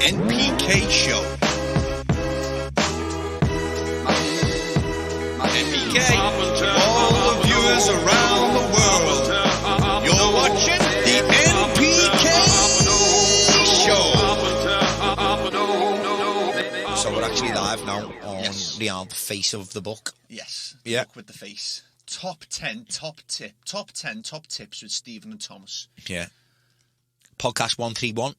NPK Show. NPK, to all the viewers around the world, you're watching the NPK Show. So we're actually live now on the old face of the book. Yes, yeah. Book with the face. Top 10 top tips with Stephen and Thomas. Yeah. Podcast 131.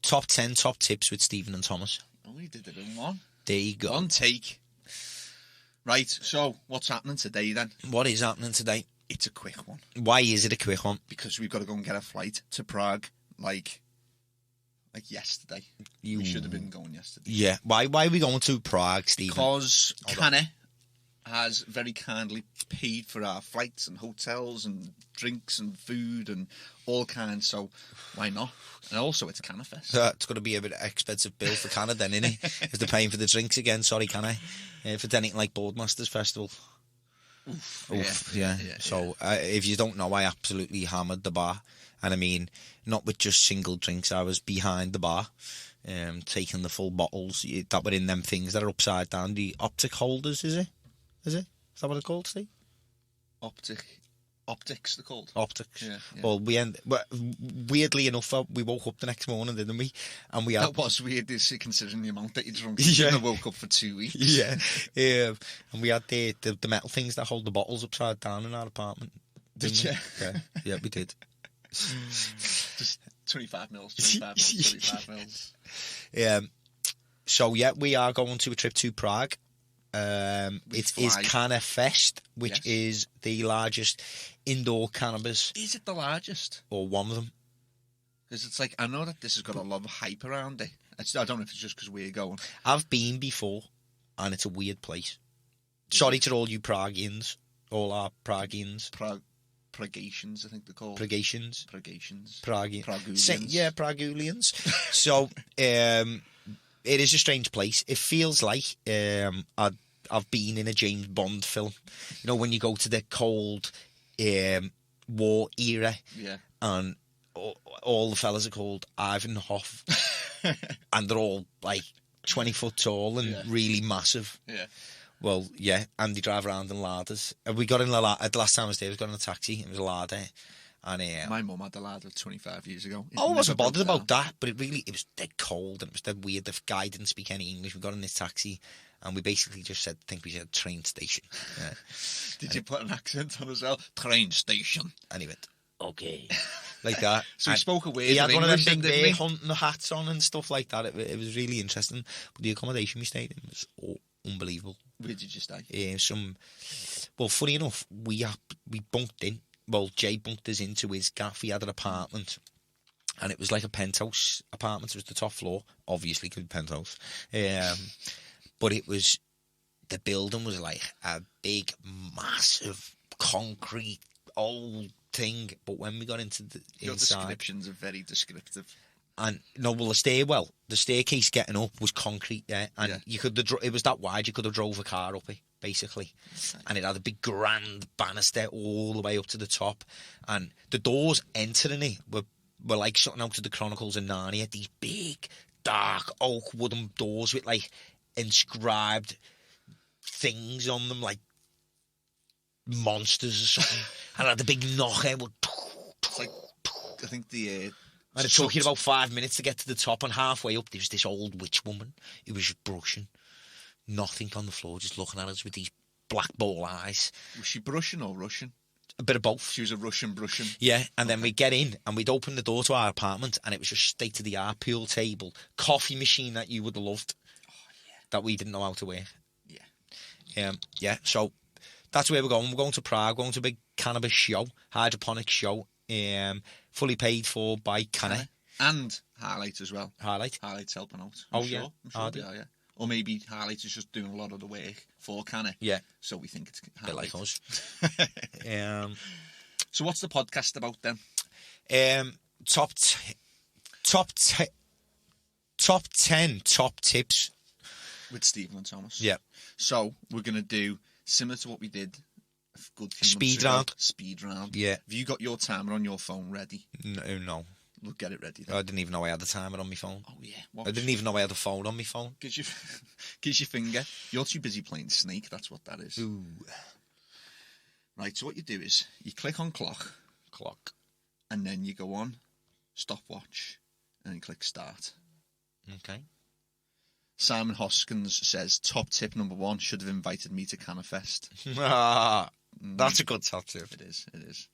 Top 10 top tips with Stephen and Thomas. Oh, we did it in one. There you go. One take. Right, so what's happening today then? What is happening today? It's a quick one. Why is it a quick one? Because we've got to go and get a flight to Prague like yesterday. We should have been going yesterday. Yeah. Why are we going to Prague, Stephen? Because CANNA has very kindly paid for our flights and hotels and drinks and food and all kinds, so why not? And also it's CANNA Fest. It's going to be a bit expensive bill for CANNA then, isn't it? If they're paying for the drinks again, sorry CANNA. If it's anything like Boardmasters Festival. Oof, yeah. So if you don't know, I absolutely hammered the bar. And I mean, not with just single drinks, I was behind the bar, taking the full bottles that were in them things that are upside down, the optic holders, is it? Is that what it's called, Steve? Optics, they're called. Optics. Yeah. Well, weirdly enough, we woke up the next morning, didn't we? And we had... That was weird, considering the amount that you drunk. Yeah. I woke up for 2 weeks. Yeah. And we had the metal things that hold the bottles upside down in our apartment. Did you? Yeah, we did. Just 25 mils, 25 mils. So, yeah, we are going to a trip to Prague. It is CANNA Fest, which is the largest indoor cannabis. Is it the largest? Or one of them. Because it's like, I know that this has got a lot of hype around it. I don't know if it's just because we're going. I've been before, and it's a weird place. Sorry to all you Pragians, all our Pragians. Pragians, I think they're called. Pragians. Pragulians. Yeah, Pragulians. So, it is a strange place. It feels like I've been in a James Bond film. You know, when you go to the cold war era, and all the fellas are called Ivanhoe, and they're all like 20 foot tall and really massive. Yeah. Well, yeah, and they drive around in larders. We got in the last time I was there, we got in a taxi. It was a larder. And, my mum had a ladder 25 years ago. I wasn't bothered about that, but it was dead cold and it was dead weird. The guy didn't speak any English. We got in this taxi and we basically just said, I think we said train station. Yeah. Did you put an accent on as well? Train station. And he went, okay. Like that. So he spoke a weird He had English, one of them big didn't bear he? hunting hats on and stuff like that. It was really interesting. But the accommodation we stayed in was unbelievable. Where did you stay? Well, funny enough, we bunked in. Well, Jay bunked us into his gaff. He had an apartment, and it was like a penthouse apartment. It was the top floor, obviously, because penthouse. But the building was like a big, massive, concrete, old thing. But when we got into the Your inside... descriptions are very descriptive. And the staircase getting up was concrete there, and you could it was that wide you could have drove a car up it basically, and it had a big grand banister all the way up to the top, and the doors entering it were like something out of the Chronicles of Narnia. These big dark oak wooden doors with like inscribed things on them like monsters or something, and it had a big knocker. It's like, I think the. And it took you about 5 minutes to get to the top, and halfway up there was this old witch woman who was just brushing. Nothing on the floor, just looking at us with these black ball eyes. Was she brushing or Russian? A bit of both. She was a Russian brushing. Yeah, and then we'd get in and we'd open the door to our apartment and it was just state-of-the-art pool table, coffee machine that you would have loved, that we didn't know how to work. Yeah, so that's where we're going. We're going to Prague, going to a big cannabis show, hydroponics show, fully paid for by CANNA. And Highlight as well. Highlight's helping out. I'm sure they are, yeah. Or maybe Highlight is just doing a lot of the work for CANNA. Yeah. So we think it's a bit like us. So what's the podcast about then? Top 10 top tips. With Stephen and Thomas. Yeah. So we're going to do similar to what we did a good few Speed months ago. round. Speed round. Yeah. Have you got your timer on your phone ready? No. we'll get it ready then. I didn't even know I had the timer on my phone. Oh, yeah. I didn't even know I had a phone on my phone. Gives your finger. You're too busy playing Snake, that's what that is. Ooh. Right, so what you do is you click on clock, and then you go on stopwatch, and then click start. Okay. Simon Hoskins says, top tip number 1, should have invited me to CANNA Fest. That's a good top tip. It is.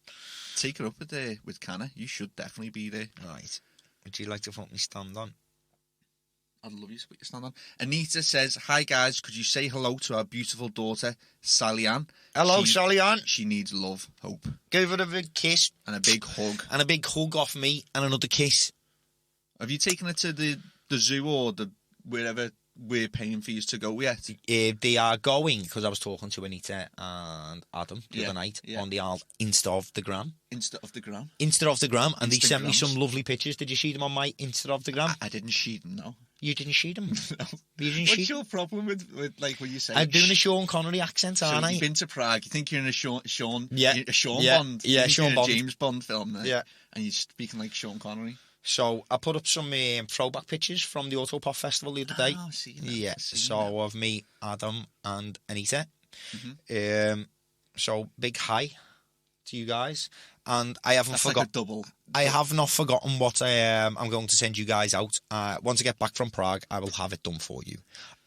Take her up with CANNA. You should definitely be there. Right. Would you like to put me stand on? I'd love you to put your stand on. Anita says, hi guys, could you say hello to our beautiful daughter, Sally Ann? Hello, Sally Ann. She needs love, hope. Give her a big kiss. And a big hug. And a big hug off me and another kiss. Have you taken her to the zoo or wherever we're paying for you to go yet? They are going, because I was talking to Anita and Adam the other night on the old Insta of the Gram. Insta of the Gram? Insta of the Gram, and they sent me some lovely pictures. Did you see them on my Insta of the Gram? I didn't see them, no. You didn't see them? No. You didn't What's your problem with like when you say? I'm doing a Sean Connery accent, aren't I? You've been to Prague. You think you're in a Sean Bond. Yeah, Sean Bond. A James Bond film there. Yeah. And you're speaking like Sean Connery. So I put up some throwback pictures from the AutoPot festival the other day. Oh, I've seen that. Yeah, so of me, Adam, and Anita. Mm-hmm. So big hi to you guys, and I haven't forgotten. Like a double. I have not forgotten what I'm going to send you guys out. Once I get back from Prague, I will have it done for you.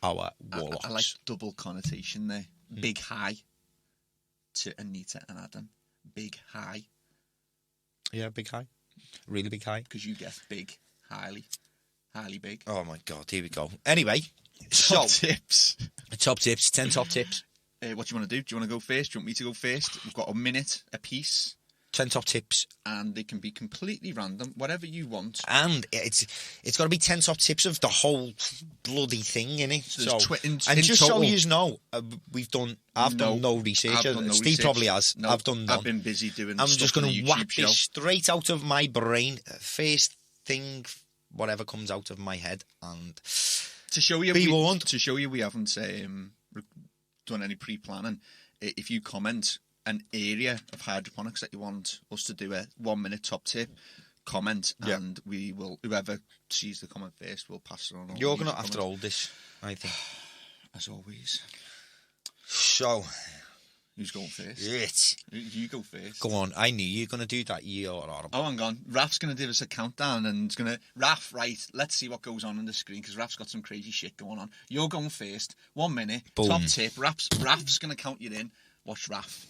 Our warlocks. I like double connotation there. Big hi to Anita and Adam. Big hi. Yeah, big hi. Really big hi. Because you get big, highly big. Oh my God, here we go. Anyway, top tips. 10 top tips. What do you want to do? Do you want to go first? Do you want me to go first? We've got a minute a piece. 10 top tips. And they can be completely random, whatever you want. And it's got to be 10 top tips of the whole bloody thing, innit? So just total, so you know, I've done no research. Steve probably has. No, I've done none. I've been busy doing I'm stuff just going to whack show. this straight out of my brain. First thing, whatever comes out of my head. And to show you, be warned. To show you we haven't done any pre-planning. If you comment an area of hydroponics that you want us to do a 1 minute top tip, comment, and we will, whoever sees the comment first, we'll pass it on. You're going to have to hold this, I think. As always. So, who's going first? Yes. You go first. Go on, I knew you were going to do that. Oh, hang on. Raf's going to give us a countdown, and it's going to... Raf, right, let's see what goes on the screen, because Raf's got some crazy shit going on. You're going first. 1 minute. Boom. Top tip. Raf's going to count you in. Watch Raf.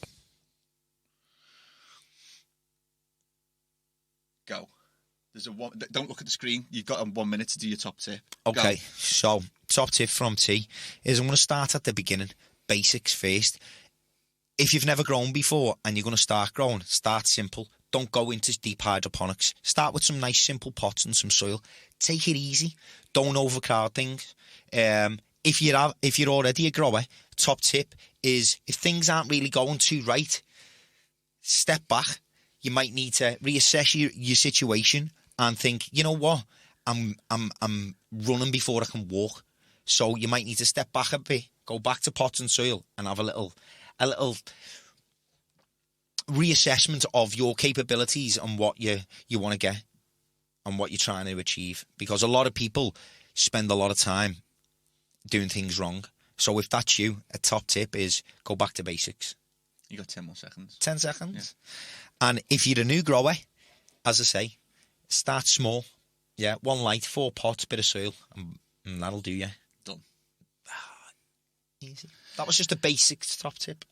Go. Don't look at the screen. You've got 1 minute to do your top tip. Okay, Go. so top tip from T is I'm going to start at the beginning. Basics first. If you've never grown before and you're going to start growing, start simple. Don't go into deep hydroponics. Start with some nice simple pots and some soil. Take it easy. Don't overcrowd things. If you're already a grower, top tip is if things aren't really going too right, step back. You might need to reassess your situation and think, you know what, I'm running before I can walk. So you might need to step back a bit, go back to pots and soil, and have a little reassessment of your capabilities and what you want to get and what you're trying to achieve. Because a lot of people spend a lot of time doing things wrong. So if that's you, a top tip is go back to basics. You got 10 more seconds. 10 seconds. Yeah. And if you're a new grower, as I say, start small. Yeah, 1 light, 4 pots, bit of soil, and that'll do you. Done. Easy. That was just a basic top tip.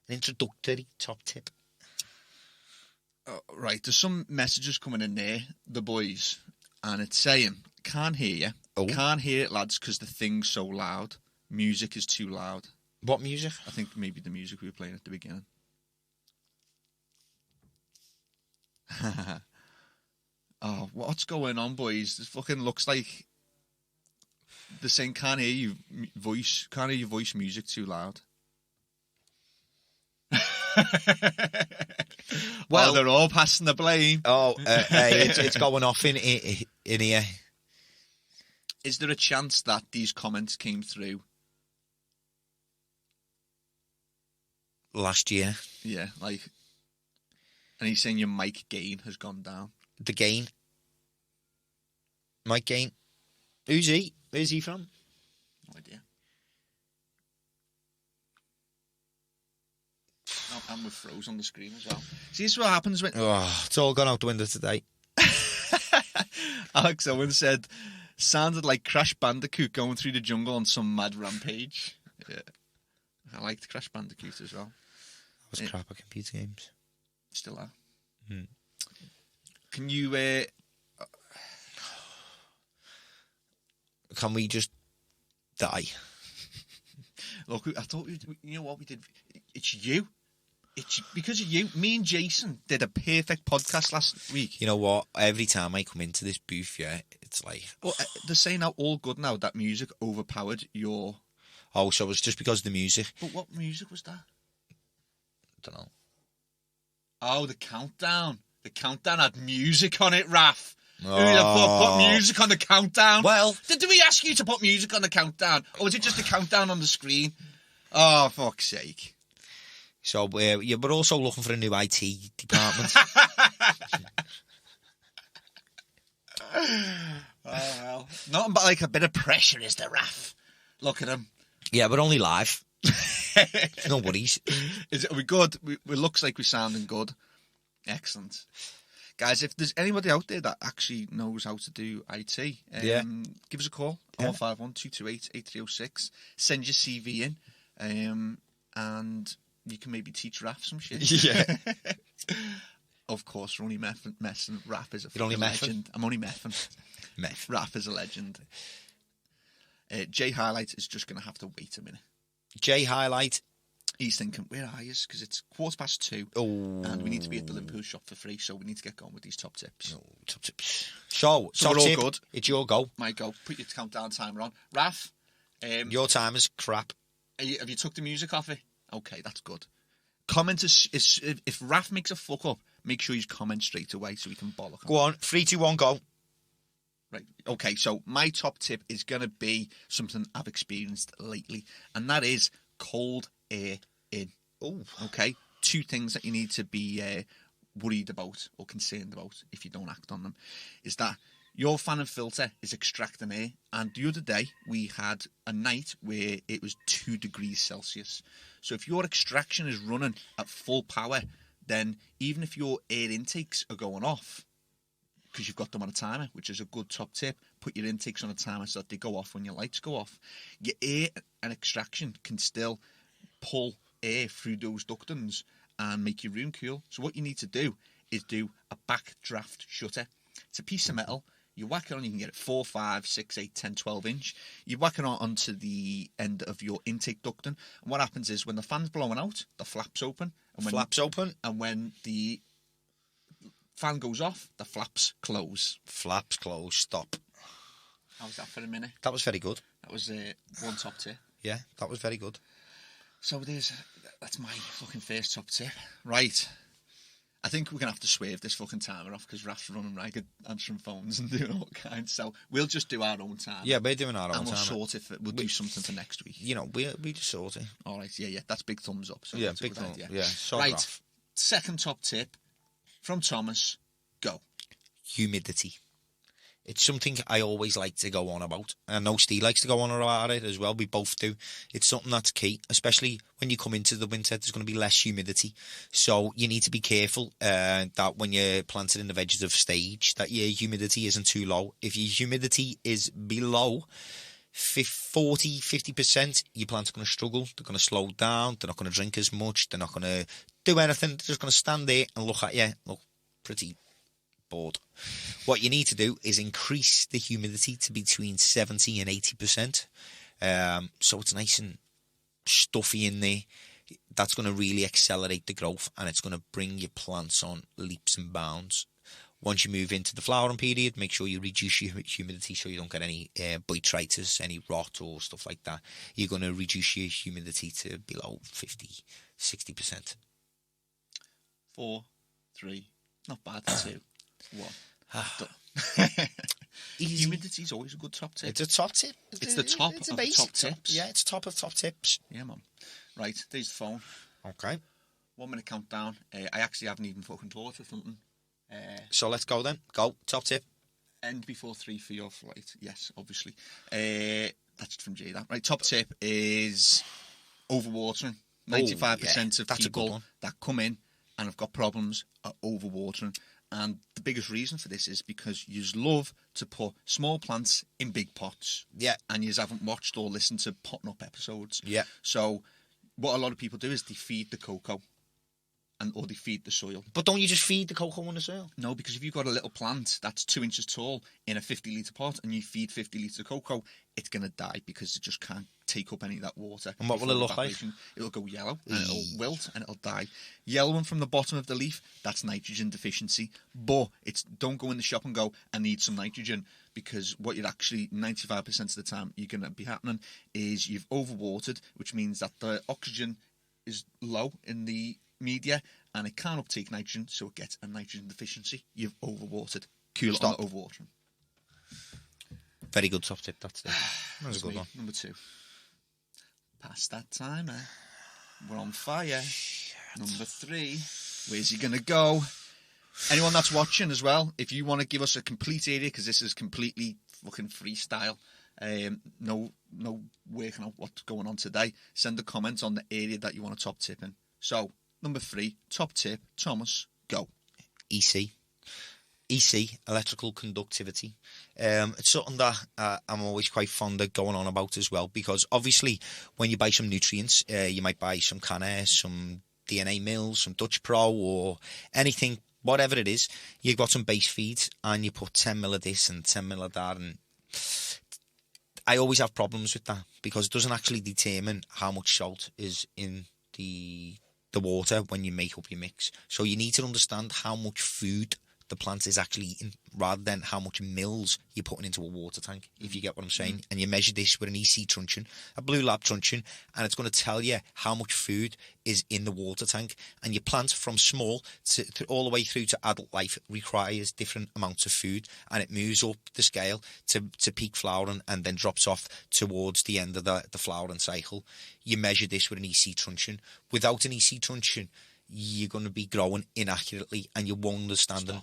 An introductory top tip. Right, there's some messages coming in there, the boys, and it's saying, can't hear you. Oh. Can't hear it, lads, because the thing's so loud. Music is too loud. What music? I think maybe the music we were playing at the beginning. Oh, what's going on, boys? This fucking looks like they're saying can't hear your voice music too loud. Well, they're all passing the blame. Oh, it's going off in here. Is there a chance that these comments came through last year? Yeah, and he's saying your mic gain has gone down. The gain? Mike Gain. Who's he? Where's he from? No idea. And we're froze on the screen as well. See, this is what happens when... Oh, it's all gone out the window today. Alex Owen said, sounded like Crash Bandicoot going through the jungle on some mad rampage. Yeah. I liked Crash Bandicoot as well. That was crap at computer games. Still are. Hmm. Can you... Can we just die? Look, I thought, you know what we did? It's you. It's because of you. Me and Jason did a perfect podcast last week. You know what? Every time I come into this booth, yeah, it's like... Well, they're saying now all good now that music overpowered your... Oh, so it's just because of the music? But what music was that? I don't know. Oh, the countdown. The countdown had music on it, Raph. Oh. Who the fuck put music on the countdown? Well... Did we ask you to put music on the countdown? Or was it just a countdown on the screen? Oh, fuck's sake. So, yeah, we're also looking for a new IT department. Oh, well. Nothing but like a bit of pressure, is there, Raph? Look at him. Yeah, we're only live. No worries. Are we good? We looks like we're sounding good. Excellent. Guys, if there's anybody out there that actually knows how to do IT, give us a call. 051 228 8306. Send your CV in. And you can maybe teach Raph some shit. Yeah. Of course, we're only messing. Raph is a You're only legend. I'm only messing. Meth. Raph is a legend. Jay Highlight is just going to have to wait a minute. Jay Highlight. He's thinking, where are you? Because it's 2:15. Oh. And we need to be at the Liverpool shop for free, so we need to get going with these top tips. Oh, top tips. So we're top all tip, good. It's your go. My go. Put your countdown timer on. Raph. Your time is crap. Have you took the music off it? Okay, that's good. Comment if Raph makes a fuck up, make sure you comment straight away so we can bollock him. Go on. 3, 2, 1, go. Right. Okay, so my top tip is going to be something I've experienced lately, and that is cold air in. Oh. Okay? 2 things that you need to be worried about or concerned about if you don't act on them is that your fan and filter is extracting air, and the other day we had a night where it was 2 degrees Celsius. So if your extraction is running at full power, then even if your air intakes are going off, because you've got them on a timer, which is a good top tip, put your intakes on a timer so that they go off when your lights go off. Your air and extraction can still pull air through those ductings and make your room cool. So what you need to do is do a backdraft shutter. It's a piece of metal. You whack it on, you can get it 4, 5, 6, 8, 10, 12 inch. You whack it on onto the end of your intake ducting. And what happens is when the fan's blowing out, the flaps open. And when the fan goes off, the flaps close. Flaps close. Stop. How was that for a minute? That was very good. That was one top tip. Yeah, that was very good. So that's my fucking first top tip. Right. I think we're going to have to swerve this fucking timer off because Raph's running ragged, answering phones and doing all kinds. So we'll just do our own time. Yeah, we're doing our own time. And we'll sort it. We'll do something for next week. You know, we just sort it. All right, yeah. That's big thumbs up. So yeah, big thumbs up. Yeah, so right, Raph. Second top tip from Thomas, go. Humidity. It's something I always like to go on about. I know Steve likes to go on about it as well. We both do. It's something that's key, especially when you come into the winter. There's going to be less humidity. So you need to be careful that when you're planted in the vegetative stage, that your humidity isn't too low. If your humidity is below 40, 50%, your plants are going to struggle. They're going to slow down. They're not going to drink as much. They're not going to do anything. They're just going to stand there and look at you. Look pretty bored. What you need to do is increase the humidity to between 70 and 80%. So it's nice and stuffy in there. That's going to really accelerate the growth and it's going to bring your plants on leaps and bounds. Once you move into the flowering period, make sure you reduce your humidity so you don't get any botrytis, any rot or stuff like that. You're going to reduce your humidity to below 50, 60%. 4, 3, not bad, 2, 1. Humidity is always a good top tip. It's a top tip. It's the top of top tips. Yeah, it's top of top tips. Yeah, man. Right, there's the phone. Okay. 1 minute countdown. I actually haven't even fucking thought of something. So let's go then. Go. Top tip. End before 3 for your flight. Yes, obviously. That's from Jay. That right. Top tip is overwatering. 95% of people that come in and have got problems are overwatering. And the biggest reason for this is because you love to put small plants in big pots. Yeah. And you haven't watched or listened to potting up episodes. Yeah. So what a lot of people do is they feed the cocoa. Or they feed the soil. But don't you just feed the cocoa in the soil? No, because if you've got a little plant that's 2 inches tall in a 50-litre pot and you feed 50 litres of cocoa, it's going to die because it just can't take up any of that water. And what will it look like? It'll go yellow and it'll wilt and it'll die. Yellowing from the bottom of the leaf, that's nitrogen deficiency. But don't go in the shop and go, I need some nitrogen, because what you're actually, 95% of the time, you're going to be happening is you've overwatered, which means that the oxygen is low in the media and it can't uptake nitrogen, so it gets a nitrogen deficiency. You've overwatered. Cool it on the overwatering. Very good top tip. That's a good one. Number 2. Past that time, we're on fire. Number 3. Where's he gonna go? Anyone that's watching as well, if you want to give us a complete area, because this is completely fucking freestyle. No working out what's going on today. Send a comment on the area that you want to top tip in. So, number 3, top tip, Thomas, go. EC, electrical conductivity. It's something that I'm always quite fond of going on about as well, because obviously when you buy some nutrients, you might buy some CANNA, some DNA Mills, some Dutch Pro, or anything, whatever it is. You've got some base feeds and you put 10 mil of this and 10 mil of that, and I always have problems with that because it doesn't actually determine how much salt is in the water when you make up your mix. So you need to understand how much food the plant is actually eating rather than how much mils you're putting into a water tank, if you get what I'm saying. And you measure this with an EC truncheon, a blue lab truncheon, and it's going to tell you how much food is in the water tank. And your plant from small to all the way through to adult life requires different amounts of food, and it moves up the scale to peak flowering and then drops off towards the end of the flowering cycle. You measure this with an EC truncheon. Without an EC truncheon, you're going to be growing inaccurately and you won't understand them.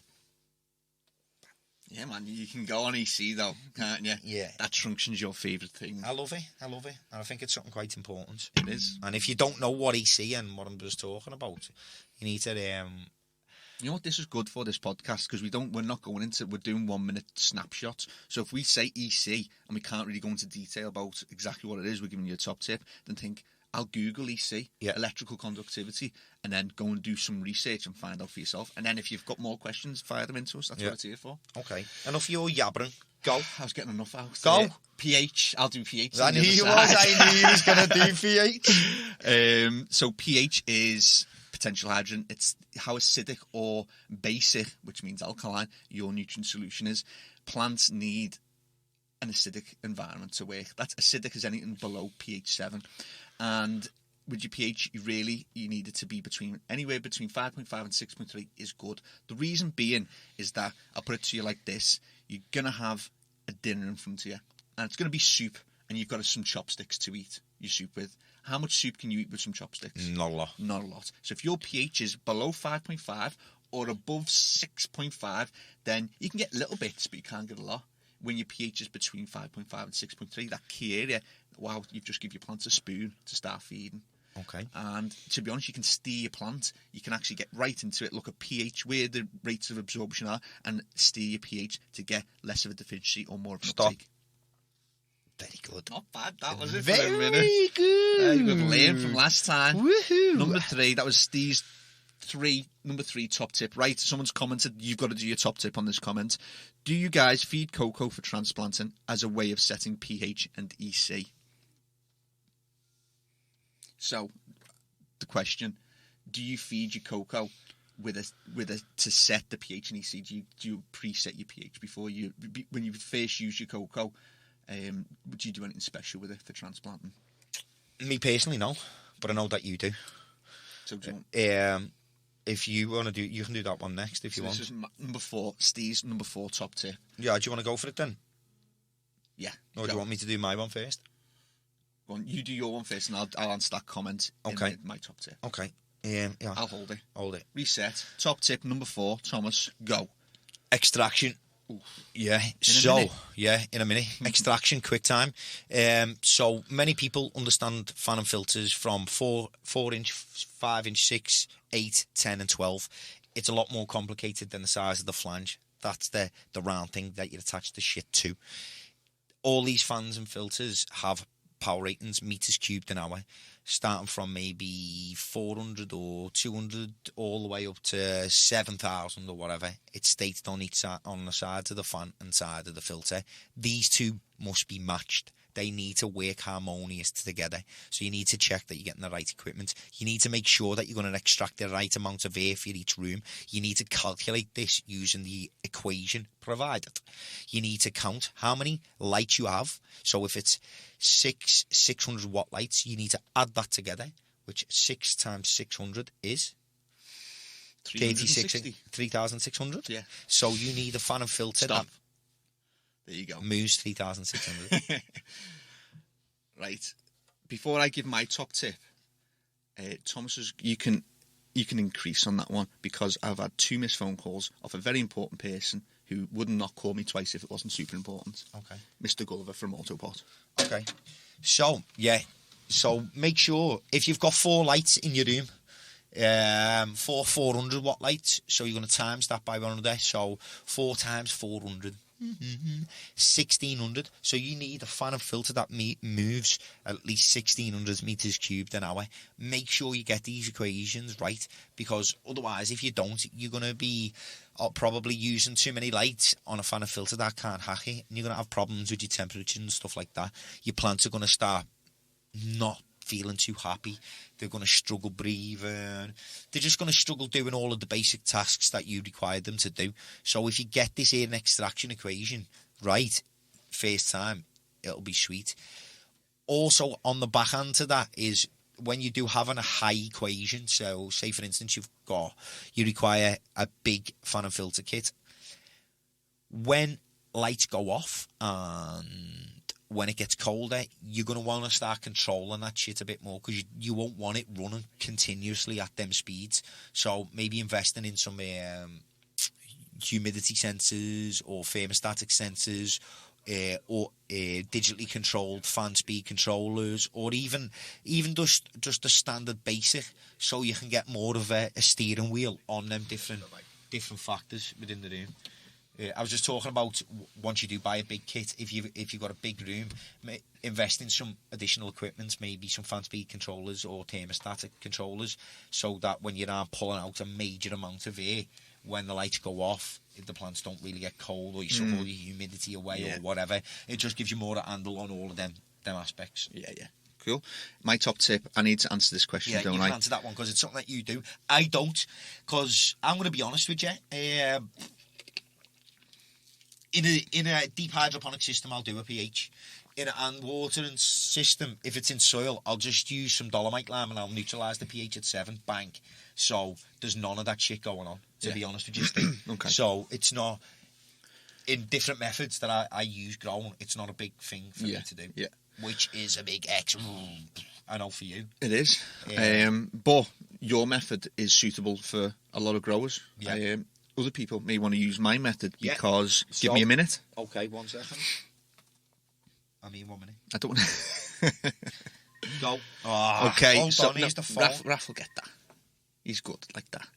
Yeah, man, you can go on EC though, can't you? Yeah. That truncheon's your favourite thing. I love it. And I think it's something quite important. It is. And if you don't know what EC and what I'm just talking about, you need to... You know what this is good for, this podcast, because we're doing 1 minute snapshots. So if we say EC and we can't really go into detail about exactly what it is, we're giving you a top tip, then think, I'll Google EC, electrical conductivity, and then go and do some research and find out for yourself. And then if you've got more questions, fire them into us. That's what it's here for. Okay. Enough of your yabbering. Go. I was getting enough out. Go. pH. I'll do pH. I knew you was going to do pH. So pH is potential hydrogen. It's how acidic or basic, which means alkaline, your nutrient solution is. Plants need an acidic environment to work. That's acidic as anything below pH 7. And with your pH, you need it to be anywhere between 5.5 and 6.3 is good. The reason being is that, I'll put it to you like this, you're going to have a dinner in front of you, and it's going to be soup, and you've got some chopsticks to eat your soup with. How much soup can you eat with some chopsticks? Not a lot. Not a lot. So if your pH is below 5.5 or above 6.5, then you can get little bits, but you can't get a lot. When your pH is between 5.5 and 6.3, that key area, wow, you've just give your plant a spoon to start feeding. Okay. And to be honest, you can steer your plant. You can actually get right into it, look at pH, where the rates of absorption are, and steer your pH to get less of a deficiency or more of an uptake. Very good. Not bad, that was it Very for a minute. Good. You could learn from last time. Woohoo. Number 3, that was Steve's number 3 top tip. Right, someone's commented, you've got to do your top tip on this comment. Do you guys feed cocoa for transplanting as a way of setting pH and EC? So, the question, do you feed your cocoa with a to set the pH and EC? Do you preset your pH before when you first use your cocoa? Would you do anything special with it for transplanting? Me personally, no, but I know that you do. So do you want... If you want to do, you can do that one next if you want. This is number 4, Steve's number 4 top tip. Yeah, do you want to go for it then? Yeah. Or do you want me to do my one first? Go on, you do your one first, and I'll answer that comment. Okay. In my top tip. Okay. Yeah. I'll hold it. Hold it. Reset. Top tip number 4, Thomas. Go. Extraction. Oof. Yeah. In a minute. Extraction, quick time. So many people understand fan and filters from 4-inch, 5-inch, 6, 8, 10, and 12. It's a lot more complicated than the size of the flange. That's the round thing that you attach the shit to. All these fans and filters have power ratings, meters cubed an hour, starting from maybe 400 or 200 all the way up to 7,000 or whatever. It's stated on each side, on the sides of the fan and side of the filter. These two must be matched. They need to work harmonious together. So you need to check that you're getting the right equipment. You need to make sure that you're going to extract the right amount of air for each room. You need to calculate this using the equation provided. You need to count how many lights you have. So if it's 600 watt lights, you need to add that together, which 6 times 600 is 3,600. Yeah. So you need a fan and filter. Stop. There you go. Moves 3,600. Right. Before I give my top tip, Thomas, you can increase on that one, because I've had 2 missed phone calls of a very important person who would not call me twice if it wasn't super important. Okay. Mr. Gulliver from AutoPot. Okay. So, yeah. So make sure, if you've got 4 lights in your room, 4 400 watt lights, so you're going to times that by 100. So 4 times 400. 1,600. So you need a fan and filter that moves at least 1,600 meters cubed an hour. Make sure you get these equations right, because otherwise, if you don't, you're going to be probably using too many lights on a fan and filter that can't hack it, and you're going to have problems with your temperature and stuff like that. Your plants are going to start not feeling too happy. They're going to struggle breathing. They're just going to struggle doing all of the basic tasks that you require them to do. So if you get this air and extraction equation right first time, it'll be sweet. Also, on the back end to that is when you do having a high equation, so say for instance you require a big fan and filter kit. When lights go off and when it gets colder, you're going to want to start controlling that shit a bit more, because you won't want it running continuously at them speeds. So maybe investing in some humidity sensors or thermostatic sensors, or digitally controlled fan speed controllers, or even just a standard basic, so you can get more of a steering wheel on them different factors within the room. I was just talking about, once you do buy a big kit, if you've got a big room, invest in some additional equipment, maybe some fan speed controllers or thermostatic controllers, so that when you are pulling out a major amount of air, when the lights go off, if the plants don't really get cold, or you suck all your humidity away, or whatever, it just gives you more to handle on all of them aspects. Yeah. Cool. My top tip, I need to answer this question, don't I? Yeah, you can answer that one, because it's something that you do. I don't, because I'm going to be honest with you. In a deep hydroponic system, I'll do a pH. In an and watering system, if it's in soil, I'll just use some dolomite lime and I'll neutralise the pH at 7. Bang. So there's none of that shit going on, to be honest with you, Steve. Okay. So it's not, in different methods that I use growing, it's not a big thing for me to do. Yeah. Which is a big X. I know for you. It is. But your method is suitable for a lot of growers. Yeah. Other people may want to use my method, because... Give me a minute. Okay, 1 second. 1 minute. I don't want to... Go. Okay, so Raph will get that. He's good like that.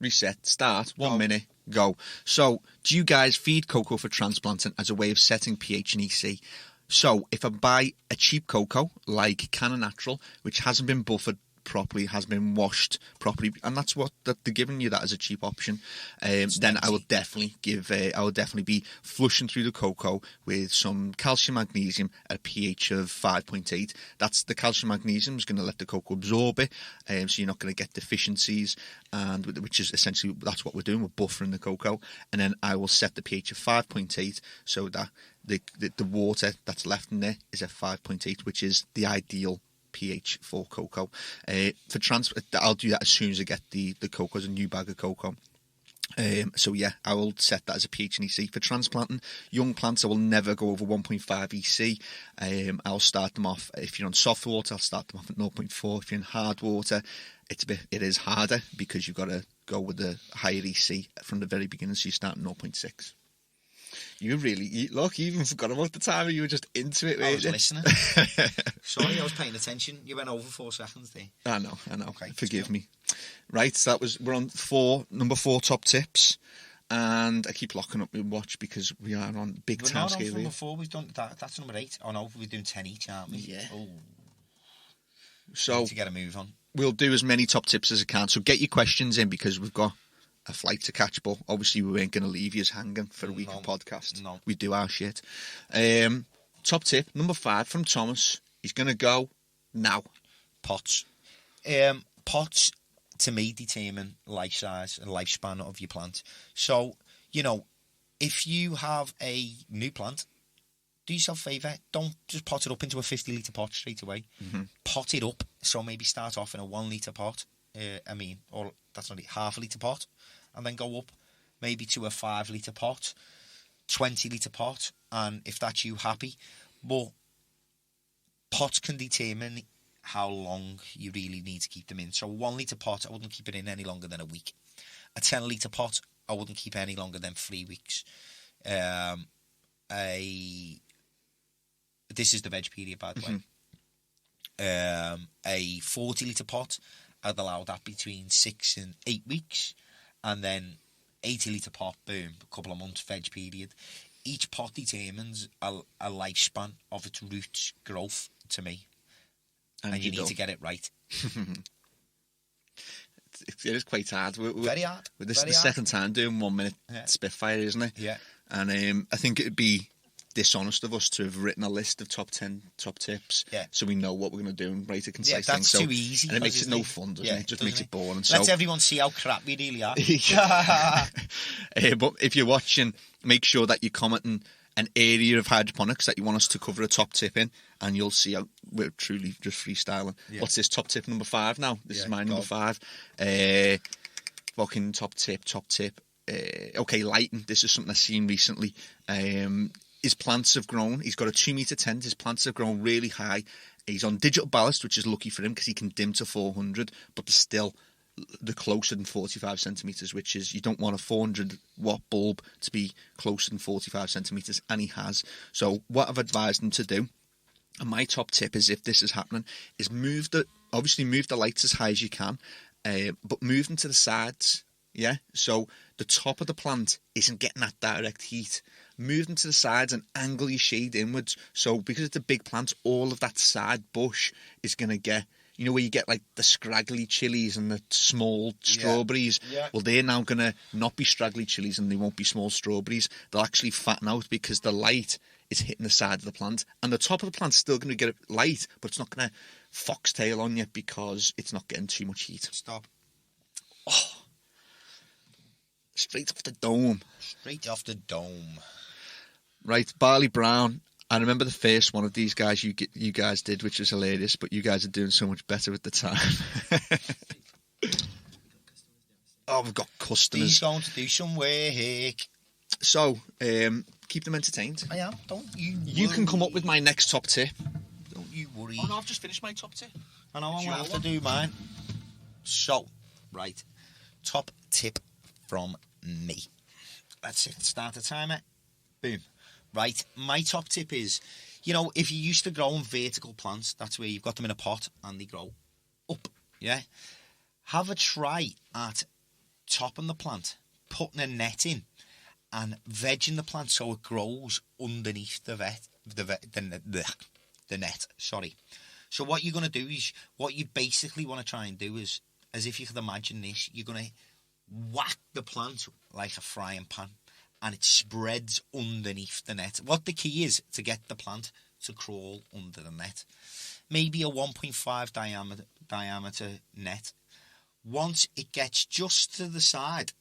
Reset, start, 1 minute, go. So, do you guys feed cocoa for transplanting as a way of setting pH and EC? So, if I buy a cheap cocoa, like CANNA Natural, which hasn't been buffered properly, has been washed properly, and that's what they're giving you that as a cheap option, then I will definitely be flushing through the cocoa with some calcium magnesium at a pH of 5.8. That's the calcium magnesium is going to let the cocoa absorb it, so you're not going to get deficiencies, and which is essentially, that's what we're doing, we're buffering the cocoa. And then I will set the pH of 5.8, so that the water that's left in there is at 5.8, which is the ideal pH for cocoa. I'll do that as soon as I get the cocoa, as a new bag of cocoa. So yeah, I will set that as a pH and EC. For transplanting young plants, I will never go over 1.5 EC. I'll start them off, if you're on soft water, I'll start them off at 0.4. If you're in hard water, it is harder, because you've got to go with the higher EC from the very beginning, so you start at 0.6. Look, you even forgot about the time you were just into it, I was weren't you? listening. Sorry, I was paying attention. You went over 4 seconds there. I know. Okay, Forgive me. Right, so we're on number 4 top tips. And I keep locking up my watch because we are on big time scale. We're not on number 4, we've done that. That's number 8. Oh no, we're doing 10 each, aren't we? Yeah. Oh. So we need to get a move on. We'll do as many top tips as I can. So get your questions in because we've got a flight to catch, but obviously we weren't going to leave you hanging for a week of podcast. No. We do our shit. Top tip, number 5 from Thomas. He's going to go now. Pots. Pots, to me, determine life size and lifespan of your plant. So, if you have a new plant, do yourself a favour, don't just pot it up into a 50-litre pot straight away. Mm-hmm. Pot it up, so maybe start off in a 1-litre pot, or that's not it, half-a-litre pot, and then go up maybe to a 5-litre pot, 20-litre pot, and if that's you, happy. But pots can determine how long you really need to keep them in. So a 1-litre pot, I wouldn't keep it in any longer than a week. A 10-litre pot, I wouldn't keep any longer than 3 weeks. This is the veg period, by the way. A 40-litre pot, I'd allow that between 6 and 8 weeks. And then 80-litre pot, boom, a couple of months veg period. Each pot determines a lifespan of its roots growth to me. And you need to get it right. It is quite hard. Very hard. This is the second time doing 1 minute Spitfire, isn't it? Yeah. And I think it'd be dishonest of us to have written a list of top 10 top tips, so we know what we're going to do and write a concise thing. That's too easy. And it makes it no fun, doesn't it? It just makes it boring. Let's everyone see how crap we really are. But if you're watching, make sure that you're commenting an area of hydroponics that you want us to cover a top tip in, and you'll see how we're truly just freestyling. What's this top tip number 5 now? This is my number 5. Fucking top tip. Okay, lighting. This is something I've seen recently. His plants have grown. He's got a 2-metre tent. His plants have grown really high. He's on digital ballast, which is lucky for him because he can dim to 400, but they're closer than 45 centimetres, which is, you don't want a 400 watt bulb to be closer than 45 centimetres, and he has. So what I've advised him to do, and my top tip is, if this is happening, is move the lights as high as you can, but move them to the sides. Yeah, so the top of the plant isn't getting that direct heat. Move them to the sides and angle your shade inwards. So because it's a big plant, all of that side bush is going to get, where you get like the scraggly chilies and the small strawberries. Yeah. Well, they're now going to not be scraggly chilies and they won't be small strawberries. They'll actually fatten out because the light is hitting the side of the plant. And the top of the plant's still going to get light, but it's not going to foxtail on you because it's not getting too much heat. Stop. Oh. Straight off the dome. Right, Barley Brown. I remember the first one of these guys you guys did, which was hilarious, but you guys are doing so much better at the time. Oh, we've got customers. He's going to do some work. So, keep them entertained. I am, don't you worry. You can come up with my next top tip. Don't you worry. Oh no, I've just finished my top tip. I know, I'm going to have to do mine. So, right, top tip from me. That's it. Start the timer. Boom. Right. My top tip is, if you're used to growing vertical plants, that's where you've got them in a pot and they grow up. Yeah. Have a try at topping the plant, putting a net in, and vegging the plant so it grows underneath the net. Sorry. So what you're going to do is, what you basically want to try and do is, as if you could imagine this, you're going to whack the plant like a frying pan and it spreads underneath the net. What the key is to get the plant to crawl under the net. Maybe a 1.5 diameter net. Once it gets just to the side,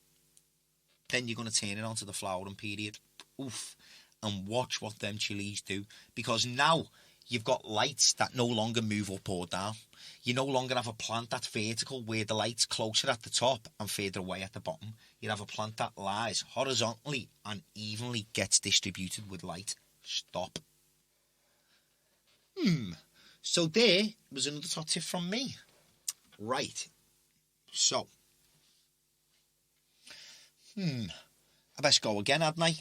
then you're going to turn it onto the flowering period. Oof. And watch what them chilies do. Because now you've got lights that no longer move up or down. You no longer have a plant that's vertical where the light's closer at the top and further away at the bottom. You have a plant that lies horizontally and evenly gets distributed with light. Stop. So there was another top tip from me. Right. So. I best go again, hadn't I?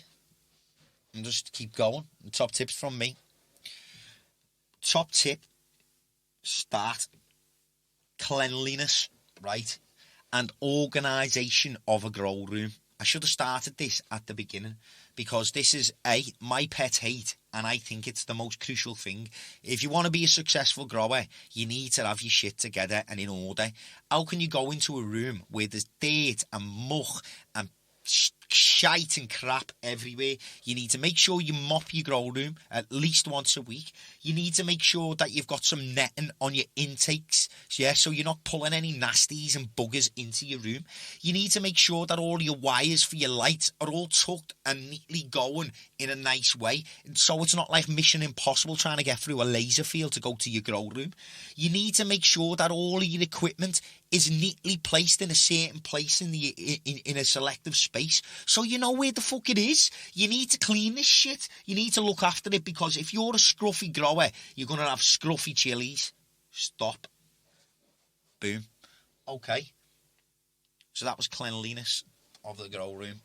and just keep going. Top tips from me. Top tip, start cleanliness, right? And organisation of a grow room. I should have started this at the beginning because this is my pet hate, and I think it's the most crucial thing. If you want to be a successful grower, you need to have your shit together and in order. How can you go into a room where there's dirt and muck and shite and crap everywhere? You need to make sure you mop your grow room at least once a week. You need to make sure that you've got some netting on your intakes, so you're not pulling any nasties and buggers into your room. You need to make sure that all your wires for your lights are all tucked and neatly going in a nice way, so it's not like Mission Impossible trying to get through a laser field to go to your grow room. You need to make sure that all of your equipment is neatly placed in a certain place in a selective space, so you know where the fuck it is. You need to clean this shit. You need to look after it, because if you're a scruffy grower, you're going to have scruffy chilies. Stop. Boom. Okay. So that was cleanliness of the grow room,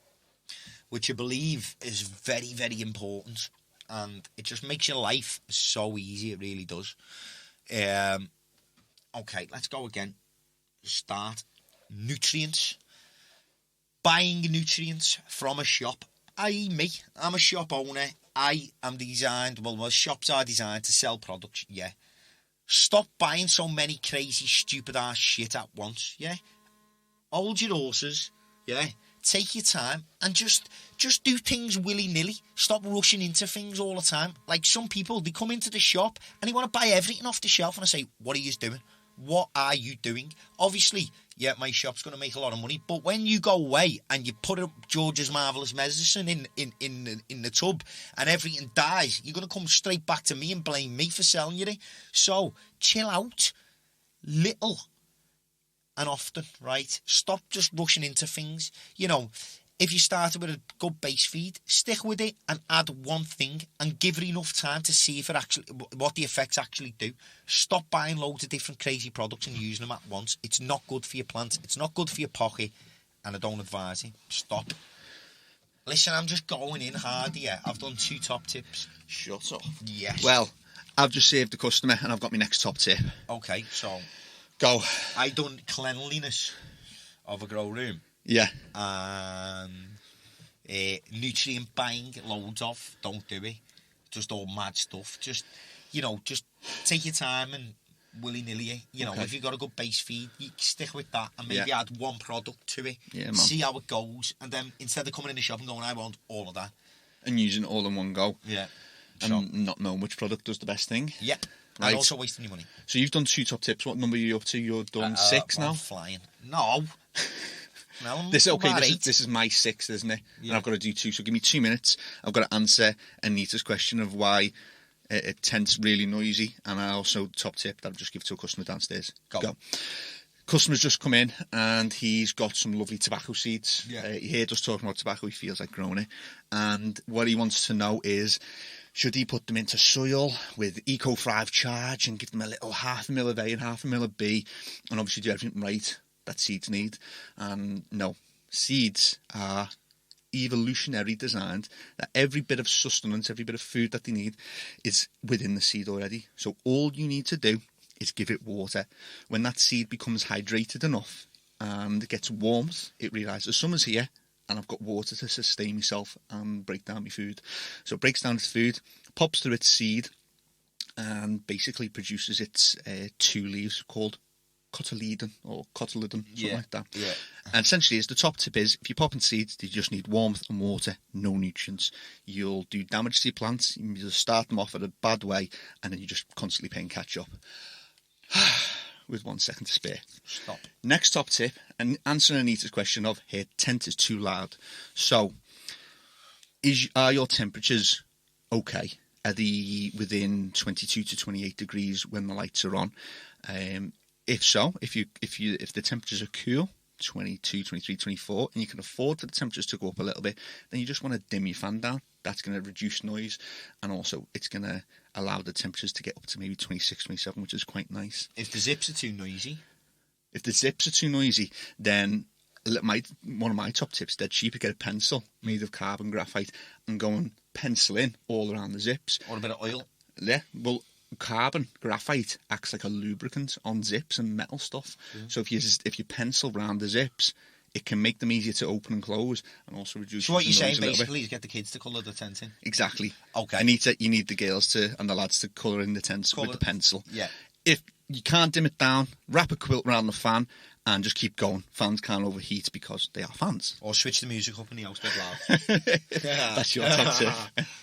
which I believe is very, very important, and it just makes your life so easy. It really does. Okay, let's go again. Start nutrients. Buying nutrients from a shop. Me, I'm a shop owner. I am designed, my shops are designed to sell products, yeah. Stop buying so many crazy, stupid ass shit at once, yeah. Hold your horses, yeah. Take your time and just do things willy-nilly. Stop rushing into things all the time. Like some people, they come into the shop and they want to buy everything off the shelf, and I say, what are you doing? What are you doing? Obviously, yeah, my shop's going to make a lot of money, but when you go away and you put up George's Marvellous Medicine in the tub and everything dies, you're going to come straight back to me and blame me for selling you it. So, chill out. Little and often, right? Stop just rushing into things. You know, if you started with a good base feed, stick with it and add one thing and give it enough time to see if it actually, what the effects actually do. Stop buying loads of different crazy products and using them at once. It's not good for your plants. It's not good for your pocket, and I don't advise it. Stop. Listen, I'm just going in hard here. I've done 2 top tips. Shut up. Yes. Well, I've just saved the customer and I've got my next top tip. Okay, so go. I done cleanliness of a grow room. Yeah. And nutrient buying, loads of. Don't do it. Just all mad stuff. Just take your time and willy-nilly. Okay. If you've got a good base feed, you stick with that and maybe add one product to it. Yeah, man. See how it goes. And then instead of coming in the shop and going, I want all of that. And using it all in one go. Yeah. And not knowing which product does the best thing. Yeah. Right. And also wasting your money. So you've done 2 top tips. What number are you up to? You're done 6 now? I'm flying. No. No, This is my 6th, isn't it? Yeah. And I've got to do 2. So give me 2 minutes. I've got to answer Anita's question of why it tents really noisy, and I also top tip that I'll just give to a customer downstairs. Go. Customer's just come in and he's got some lovely tobacco seeds. Yeah. He heard us talking about tobacco. He feels like growing it, and what he wants to know is, should he put them into soil with Eco-5 charge and give them a little 0.5 mil of A and 0.5 mil of B, and obviously do everything right that seeds need? And no, seeds are evolutionary designed that every bit of sustenance, every bit of food that they need is within the seed already. So all you need to do is give it water. When that seed becomes hydrated enough and it gets warmth, it realises summer's here and I've got water to sustain myself and break down my food. So it breaks down its food, pops through its seed, and basically produces its 2 leaves called cotyledon or cotyledon, something like that. Yeah. And essentially, the top tip is, if you're popping seeds, you just need warmth and water, no nutrients. You'll do damage to your plants. You just start them off at a bad way, and then you're just constantly playing catch up. With 1 second to spare. Stop. Next top tip, and answering Anita's question of, her tent is too loud. So, are your temperatures okay? Are they within 22 to 28 degrees when the lights are on? If so, if the temperatures are cool, 22, 23, 24, and you can afford for the temperatures to go up a little bit, then you just want to dim your fan down. That's going to reduce noise, and also it's going to allow the temperatures to get up to maybe 26, 27, which is quite nice. If the zips are too noisy? If the zips are too noisy, then one of my top tips, dead cheap, get a pencil made of carbon graphite and go and pencil in all around the zips. Or a bit of oil. Yeah, well, carbon graphite acts like a lubricant on zips and metal stuff. So if you pencil around the zips, it can make them easier to open and close, and also reduce. So what the you're saying noise a little basically bit. is get the kids to colour the tent in. Exactly. Okay. You need the girls and the lads to colour in the tents with the pencil. Yeah. If you can't dim it down, wrap a quilt around the fan and just keep going. Fans can't overheat because they are fans. Or switch the music up in the house a bit loud. That's your top tip.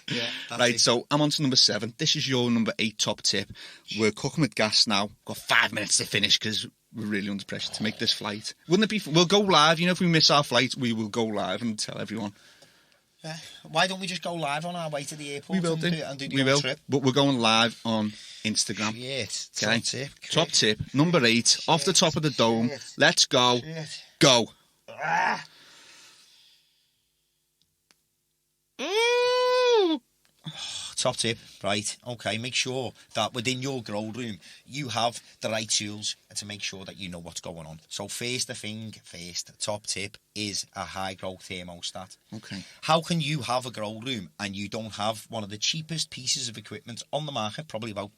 Yeah. Right, so I'm on to number 7. This is your number 8 top tip. We're cooking with gas now. Got 5 minutes to finish because we're really under pressure to make this flight. Wouldn't it be fun? We'll go live. You know, if we miss our flight, we will go live and tell everyone. Why don't we just go live on our way to the airport? We will do. And do the whole trip? But we're going live on Instagram. Shit. Okay. Top tip. Top tip. Number 8. Off the top of the dome. Let's go. Shit. Go. Top tip, right? Okay, make sure that within your grow room you have the right tools to make sure that you know what's going on. So first top tip is a high grow thermostat. Okay. How can you have a grow room and you don't have one of the cheapest pieces of equipment on the market, probably about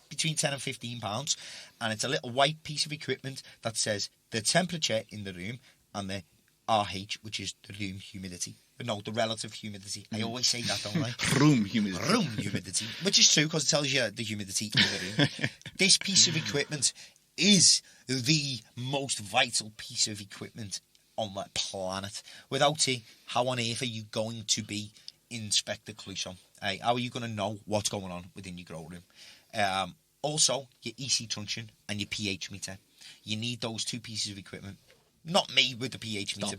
between 10 and 15 pounds, and it's a little white piece of equipment that says the temperature in the room and the RH, which is the room humidity. No, the relative humidity. I always say that, don't I? Room humidity. Room humidity, which is true because it tells you the humidity in the room. This piece of equipment is the most vital piece of equipment on the planet. Without it, how on earth are you going to be Inspector Clouseau? How are you going to know what's going on within your grow room? Also, your EC truncheon and your pH meter. You need those 2 pieces of equipment. Not me with the pH meter.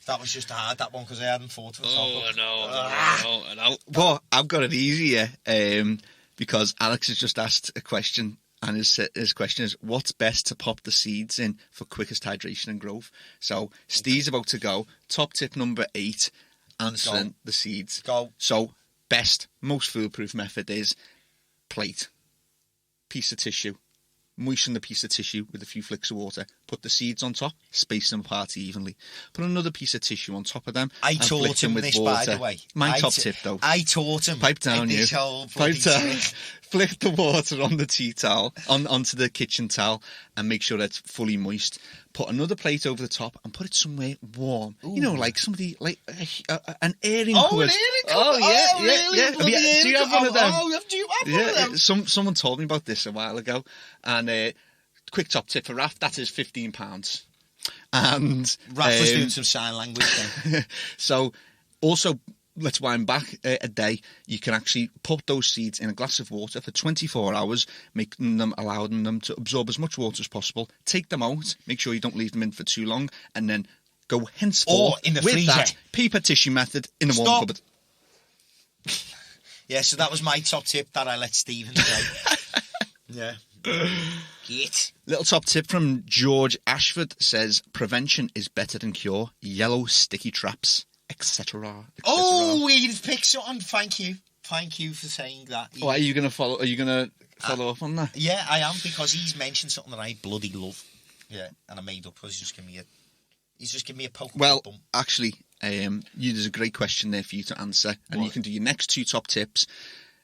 That was just hard, that one, because I hadn't thought of it. I know. But I've got it easier because Alex has just asked a question, and his question is, what's best to pop the seeds in for quickest hydration and growth? So Steve's about to go. Top tip number 8, answering the seeds. Go. So best, most foolproof method is plate, piece of tissue. Moisten the piece of tissue with a few flicks of water. Put the seeds on top, space them apart evenly. Put another piece of tissue on top of them. I taught him this, by the way. My top tip, though. I taught him. Pipe down, you. Pipe down. Flick the water on the tea towel, onto the kitchen towel, and make sure that's fully moist. Put another plate over the top and put it somewhere warm. Ooh. You know, like somebody, like an airing cupboard. An airing cupboard? Oh, yeah, oh, really? yeah. Do you have one of them? Oh, do you have one of them? Someone told me about this a while ago. And quick top tip for Raf, that is £15. And Raf was doing some sign language then. So, also, let's wind back a day. You can actually put those seeds in a glass of water for 24 hours, allowing them to absorb as much water as possible. Take them out, make sure you don't leave them in for too long, and then go henceforth in the with freezer. that paper tissue method in a warm cupboard. Yeah, so that was my top tip that I let Stephen say. Yeah. Get. Little top tip from George Ashford says, prevention is better than cure. Yellow sticky traps, etc. Oh, he's picked something. Thank you for saying that. Are you going to follow? Are you going to follow up on that? Yeah, I am, because he's mentioned something that I bloody love. Yeah, and I made up because he's just giving me a poke. Well, actually, there's a great question there for you to answer, and you can do your next 2 top tips.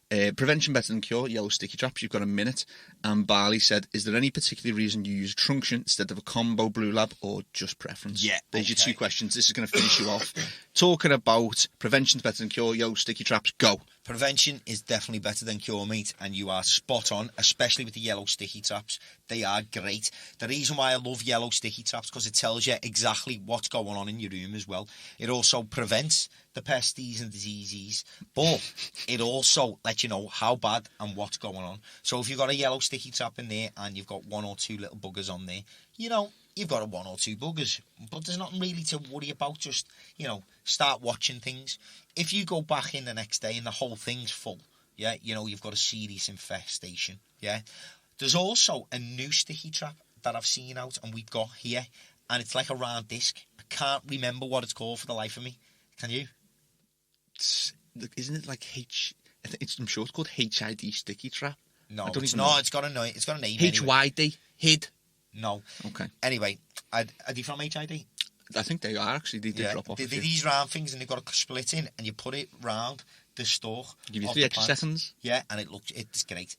Prevention better than cure, yellow sticky traps. You've got a minute. And Barley said, is there any particular reason you use truncheon instead of a combo blue lab, or just preference? Yeah. There's your 2 questions. This is going to finish you off. Talking about prevention's better than cure, yellow sticky traps, go. Prevention is definitely better than cure, mate, and you are spot on, especially with the yellow sticky traps. They are great. The reason why I love yellow sticky traps, because it tells you exactly what's going on in your room as well. It also prevents the pesties and diseases, but it also lets you know how bad and what's going on. So if you've got a yellow sticky trap in there and you've got 1 or 2 little buggers on there, you know, you've got 1 or 2 buggers, but there's nothing really to worry about. Just, you know, start watching things. If you go back in the next day and the whole thing's full, yeah, you know, you've got a serious infestation, yeah. There's also a new sticky trap that I've seen out and we've got here, and it's like a round disc. I can't remember what it's called for the life of me. Can you? Isn't it like I'm sure it's called HID sticky trap. No, it's not. It's got a name. HYD. HID. No. Okay. Anyway, are you from HID? I think they are actually. They did drop off. They're these round things, and they've got a split in, and you put it round the stalk. Give you 3 extra seconds. Yeah, and it's great.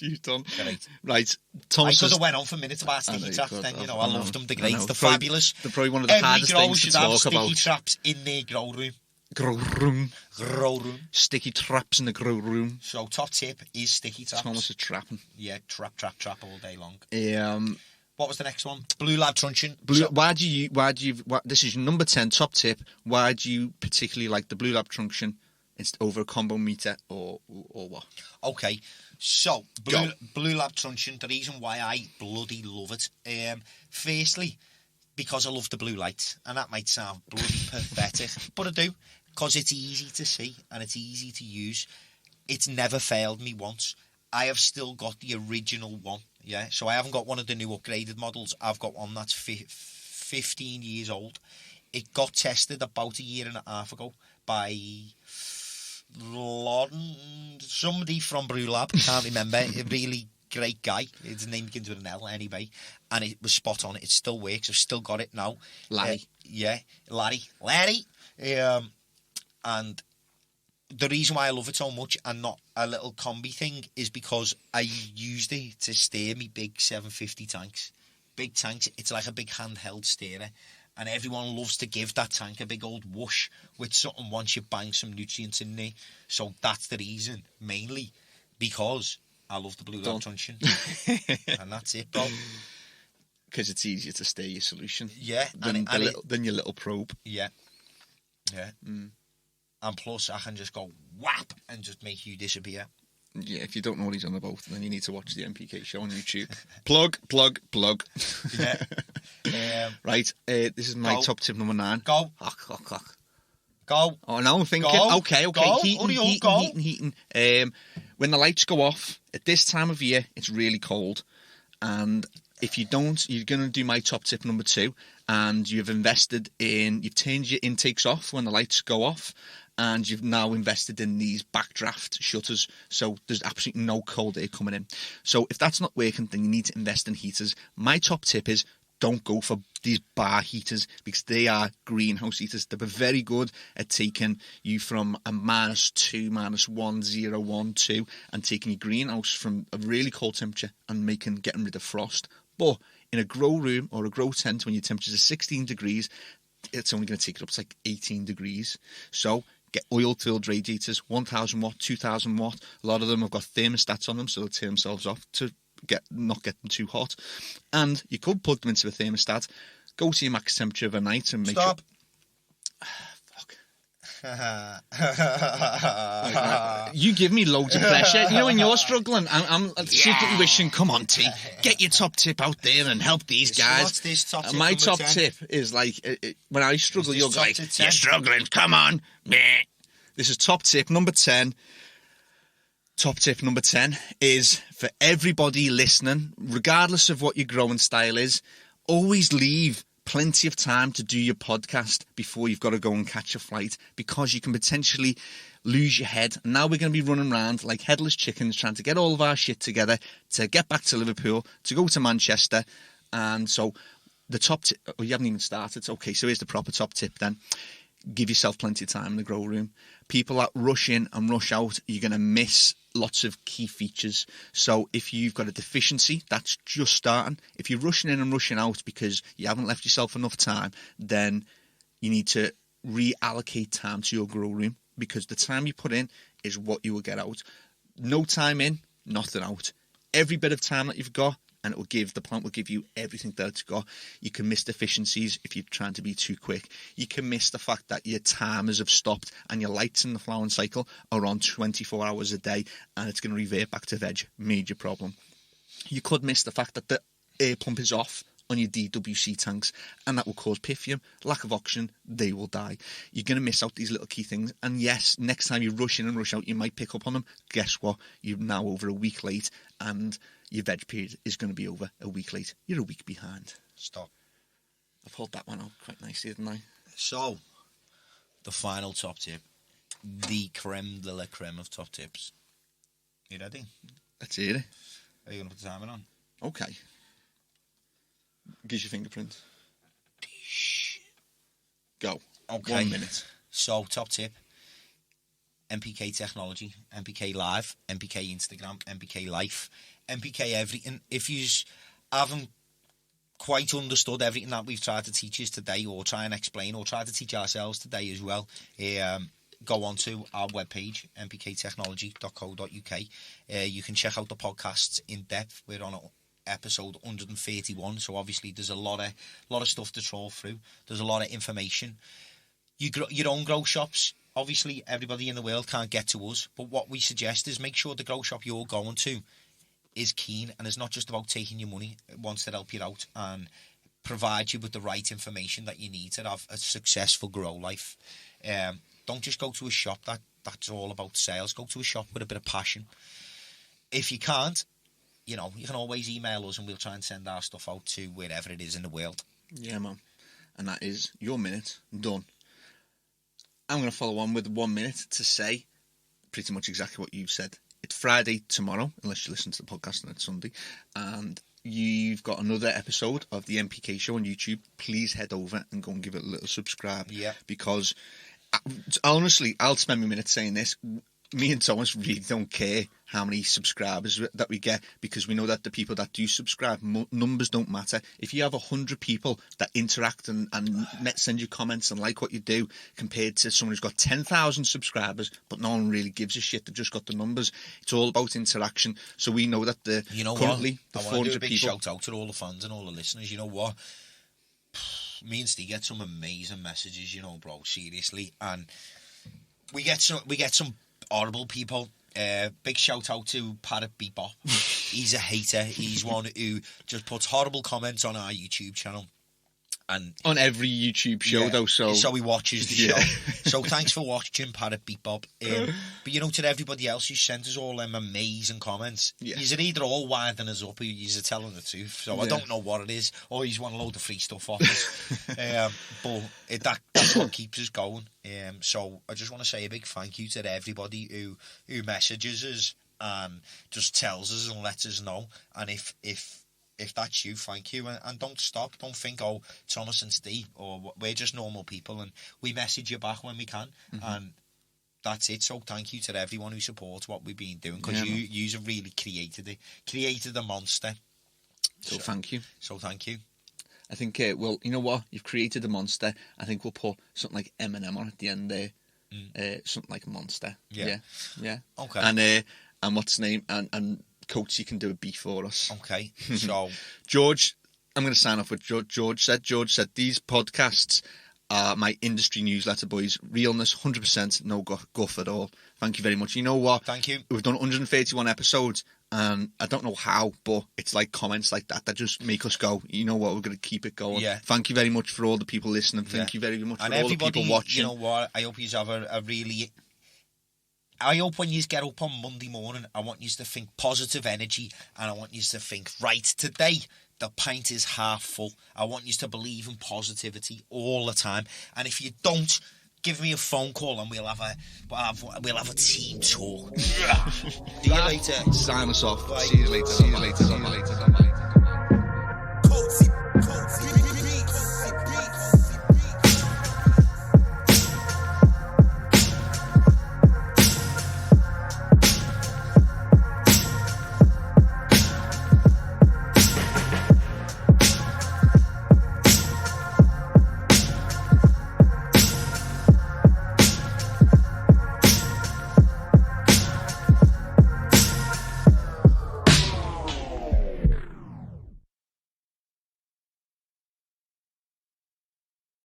You've done great. Right. Thomas, I could have went on for minutes about sticky traps. Then I loved them. They're great. They're fabulous. They're probably one of the hardest things to talk sticky about. Sticky traps in their grow room. Grow room. Sticky traps in the grow room. So top tip is sticky traps. Thomas is trapping. Yeah, trap all day long. What was the next one? Blue lab truncheon. This is your number 10 top tip. Why do you particularly like the blue lab truncheon over a combo meter or what? Okay, so blue lab truncheon. The reason why I bloody love it. Firstly, because I love the blue light, and that might sound bloody pathetic, but I do, because it's easy to see and it's easy to use. It's never failed me once. I have still got the original one, yeah? So I haven't got one of the new upgraded models. I've got one that's 15 years old. It got tested about a year and a half ago by somebody from Brew Lab, can't remember, a really great guy. His name begins with an L anyway, and it was spot on. It still works. I've still got it now. Larry. Larry. And the reason why I love it so much and not a little combi thing is because I used it to steer me big 750 tanks. Big tanks. It's like a big handheld steerer. And everyone loves to give that tank a big old whoosh with something once you bang some nutrients in there. So that's the reason, mainly, because I love the blue lab truncheon. And that's it, bro. Because it's easier to steer your solution. Yeah. Than your little probe. Yeah. Yeah. And plus, I can just go whap and just make you disappear. Yeah, if you don't know what he's on about, then you need to watch the NPK show on YouTube. plug. Yeah. Right, this is my top tip number 9. Go. Go. Oh, now I'm thinking. Go. Okay. Go. Heating. When the lights go off, at this time of year, it's really cold. And if you don't, you're going to do my top tip number 2. And you've turned your intakes off when the lights go off. And you've now invested in these backdraft shutters, so there's absolutely no cold air coming in. So if that's not working, then you need to invest in heaters. My top tip is don't go for these bar heaters because they are greenhouse heaters. They're very good at taking you from a -2, -1, 0, 1, 2, and taking your greenhouse from a really cold temperature and getting rid of frost. But in a grow room or a grow tent, when your temperatures are 16 degrees, it's only going to take it up to like 18 degrees. So get oil-filled radiators, 1,000 watt, 2,000 watt. A lot of them have got thermostats on them, so they'll turn themselves off to not get them too hot. And you could plug them into a thermostat, go to your max temperature of a night and make Stop. You give me loads of pressure. You know, when you're struggling, I'm secretly wishing, come on, T, get your top tip out there and help these guys. What's this top tip? My top tip is like, when I struggle, you're like, you're struggling, come on. This is top tip number 10. Top tip number 10 is for everybody listening, regardless of what your growing style is, always leave plenty of time to do your podcast before you've got to go and catch a flight, because you can potentially lose your head. And now we're going to be running around like headless chickens trying to get all of our shit together to get back to Liverpool, to go to Manchester. And so the top tip, you haven't even started. Okay, so here's the proper top tip then. Give yourself plenty of time in the grow room. People that rush in and rush out, you're going to miss lots of key features. So if you've got a deficiency that's just starting, if you're rushing in and rushing out because you haven't left yourself enough time, then you need to reallocate time to your grow room, because the time you put in is what you will get out. No time in, nothing out. Every bit of time that you've got, and the plant will give you everything that it's got. You can miss deficiencies if you're trying to be too quick. You can miss the fact that your timers have stopped and your lights in the flowering cycle are on 24 hours a day and it's going to revert back to veg. Major problem. You could miss the fact that the air pump is off on your DWC tanks, and that will cause pythium, lack of oxygen, they will die. You're going to miss out these little key things. And yes, next time you rush in and rush out, you might pick up on them. Guess what? You're now over a week late, and your veg period is going to be over a week late. You're a week behind. Stop. I pulled that one out quite nicely, didn't I? So, the final top tip. The creme de la creme of top tips. You ready? Let's hear it. Are you going to put the timer on? Okay. Gives your fingerprint. Go. Okay. 1 minute. So, top tip. NPK technology, NPK live, NPK Instagram, NPK life, NPK everything. If you haven't quite understood everything that we've tried to teach you today, or try and explain, or try to teach ourselves today as well, go on to our webpage, npktechnology.co.uk. You can check out the podcasts in depth. We're on episode 131, so obviously there's a lot of stuff to trawl through. There's a lot of information. Your own grow shops, obviously everybody in the world can't get to us, but what we suggest is make sure the grow shop you're going to is keen and is not just about taking your money. It wants to help you out and provide you with the right information that you need to have a successful grow life. Don't just go to a shop that's all about sales. Go to a shop with a bit of passion. If you can't, you can always email us and we'll try and send our stuff out to wherever it is in the world. Yeah, man. And that is your minute done. I'm going to follow on with 1 minute to say pretty much exactly what you've said. It's Friday tomorrow, unless you listen to the podcast and it's Sunday. And you've got another episode of the NPK show on YouTube. Please head over and go and give it a little subscribe. Yeah. Because, honestly, I'll spend a minute saying this. Me and Thomas really don't care how many subscribers that we get, because we know that the people that do subscribe, numbers don't matter. If you have 100 people that interact and send you comments and like what you do, compared to someone who's got 10,000 subscribers but no one really gives a shit, they've just got the numbers. It's all about interaction. So we know that currently the 400 I want to do a big people. shout out to all the fans and all the listeners. You know what? Me and Steve get some amazing messages, bro. Seriously, and we get some horrible people. Big shout out to Parrot Bebop. He's a hater. He's one who just puts horrible comments on our YouTube channel. And on every YouTube show, though. So he watches the show. So thanks for watching, Parrot Bebop. But to everybody else who sent us all them amazing comments, you're either all winding us up or you're telling the truth. So I don't know what it is, or you want a load of free stuff off us. But that's what keeps us going. So I just want to say a big thank you to everybody who messages us and just tells us and lets us know. And if that's you, thank you, and don't stop. Don't think, Thomas and Steve, or we're just normal people, and we message you back when we can, and that's it. So thank you to everyone who supports what we've been doing, because you have really created a monster. So thank you. So thank you. I think, well, you know what? You've created a monster. I think we'll put something like M&M on at the end there. Something like a monster. Yeah. Okay. And what's the name? And Coach, you can do a beat for us. Okay. So George, I'm going to sign off with George said, these podcasts are my industry newsletter, boys. Realness, 100%, no guff at all. Thank you very much. You know what? Thank you. We've done 131 episodes, and I don't know how, but it's like comments like that just make us go, you know what, we're going to keep it going. Yeah. Thank you very much for all the people listening. Thank you very much for all the people watching. You know what? I hope you have a really... I hope when you get up on Monday morning, I want you to think positive energy, and I want you to think, right, today the pint is half full. I want you to believe in positivity all the time. And if you don't, give me a phone call and we'll have a team talk. See you later. Sign us off. Bye. See you later.